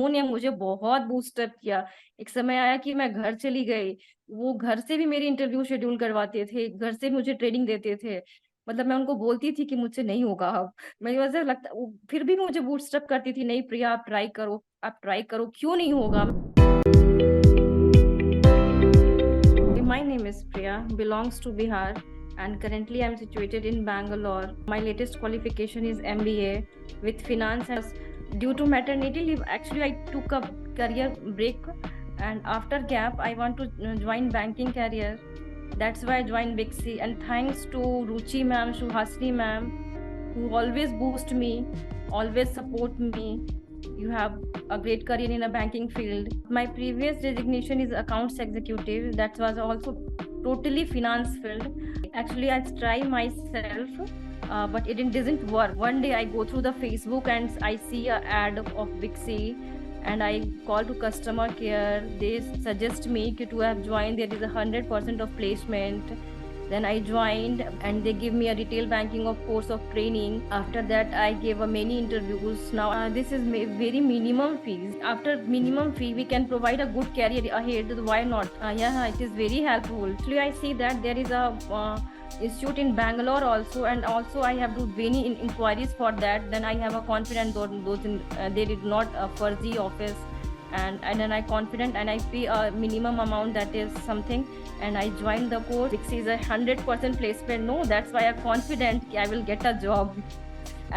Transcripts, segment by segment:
उन्होंने मुझे बहुत बूस्टअप किया। एक समय आया कि मैं घर चली गई, वो घर से भी मेरी इंटरव्यू शेड्यूल करवाते थे, घर से मुझे ट्रेनिंग देते थे। मतलब मैं उनको बोलती थी कि मुझसे नहीं होगा अब। मेरी वजह से लगता वो फिर भी मुझे बूस्टअप करती थी, नहीं प्रिया आप ट्राई करो, क्यों नहीं होगा? My name is Priya, belongs to Bihar, and currently I'm situated in Bangalore. My latest qualification is MBA with finance. And due to maternity leave, actually I took a career break, and after gap, I want to join banking career. That's why I joined Big C. And thanks to Ruchi ma'am, Suhasini ma'am, who always boost me, always support me. You have a great career in a banking field. My previous designation is accounts executive. That was also totally finance field. Actually, I try myself, but it doesn't work. One day I go through the Facebook and I see a ad of Big C, and I call to customer care. They suggest me to have joined. There is 100% of placement. Then I joined and they give me a retail banking of course of training. After that I gave a many interviews. Now this is very minimum fees. After minimum fee we can provide a good career ahead. Why not? Yeah, it is very helpful. Actually I see that there is a institute in Bangalore also, and also I have do many inquiries for that. Then I have a confidence those in there is not a fuzzy office, and then I confident and I pay a minimum amount, that is something, and I joined the course. This is 100% placement. No, that's why I'm confident I will get a job.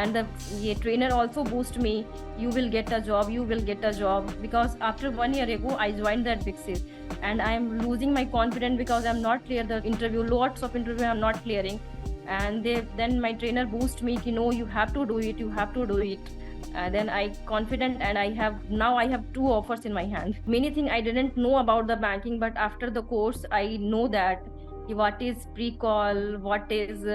And the trainer also boost me, you will get a job, because after 1 year ago I joined that Big Six, and I am losing my confidence because I'm not clear the interview, lots of interview I'm not clearing. And then my trainer boost me, no, you have to do it. Then I confident, and I have 2 offers in my hand. Many things I didn't know about the banking, but after the course I know that what is pre-call, what is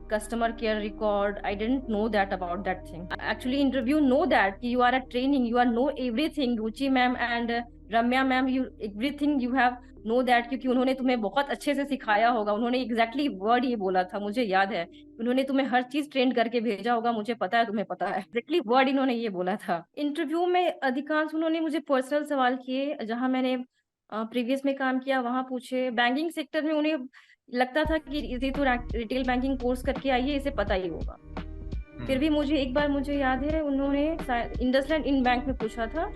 customer care record. I didn't know that about that thing. Actually interview know that you are a training, you are know everything. Ruchi ma'am and Ramya ma'am, you everything you have know that, क्योंकि उन्होंने तुम्हें बहुत अच्छे से सिखाया होगा। उन्होंने exactly word ये बोला था, मुझे याद है। उन्होंने तुम्हें हर चीज ट्रेन करके भेजा होगा, मुझे पता है, तुम्हें पता है। एग्जैक्टली वर्ड इन्होंने ये बोला था। इंटरव्यू में अधिकांश उन्होंने मुझे पर्सनल सवाल किए, जहां मैंने प्रीवियस में काम किया वहां पूछे। बैंकिंग सेक्टर में उन्हें लगता था कि इसे तो रिटेल बैंकिंग कोर्स करके आई है, इसे पता ही होगा। फिर भी मुझे एक बार मुझे याद है उन्होंने इंडसलैंड इन बैंक में पूछा था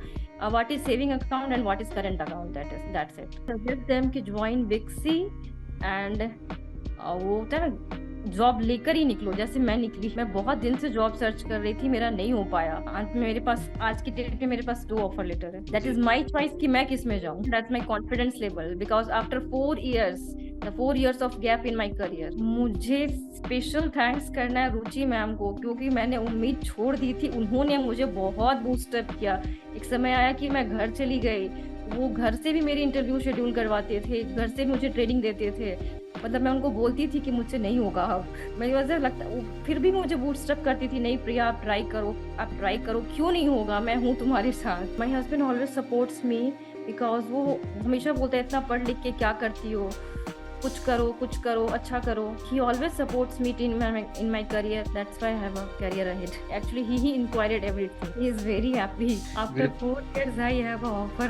what is saving account and what is current account, that's it. Suggest them कि join Big C and वो होता है ना, जॉब लेकर ही निकलो, जैसे मैं निकली। मैं बहुत दिन से जॉब सर्च कर रही थी, मेरा नहीं हो पाया। मेरे पास आज की डेट में मेरे पास 2 ऑफर लेटर है। दैट इज माई चॉइस कि मैं किस में जाऊँ। That's my confidence level, because after 4 years of gap in my career. मुझे स्पेशल थैंक्स करना है रुचि मैम को, क्योंकि मैंने उम्मीद छोड़ दी थी, उन्होंने मुझे बहुत बूस्टअप किया। एक समय आया कि मैं घर चली गई, वो घर से भी मेरी इंटरव्यू शेड्यूल करवाते थे, घर से मुझे ट्रेनिंग देते थे। मतलब मैं उनको बोलती थी कि मुझसे नहीं होगा अब। मेरी वजह से लगता वो फिर भी मुझे बूस्टअप करती थी, नहीं प्रिया आप ट्राई करो, क्यों नहीं होगा, मैं हूँ तुम्हारे साथ। My husband always supports me, because वो हमेशा बोलते हैं इतना पढ़ लिख के क्या करती हो, कुछ करो, अच्छा करो। He always supports me in my career. That's why I have a career ahead. Actually, he inquired everything. He is very happy. After 4 years, I have an offer.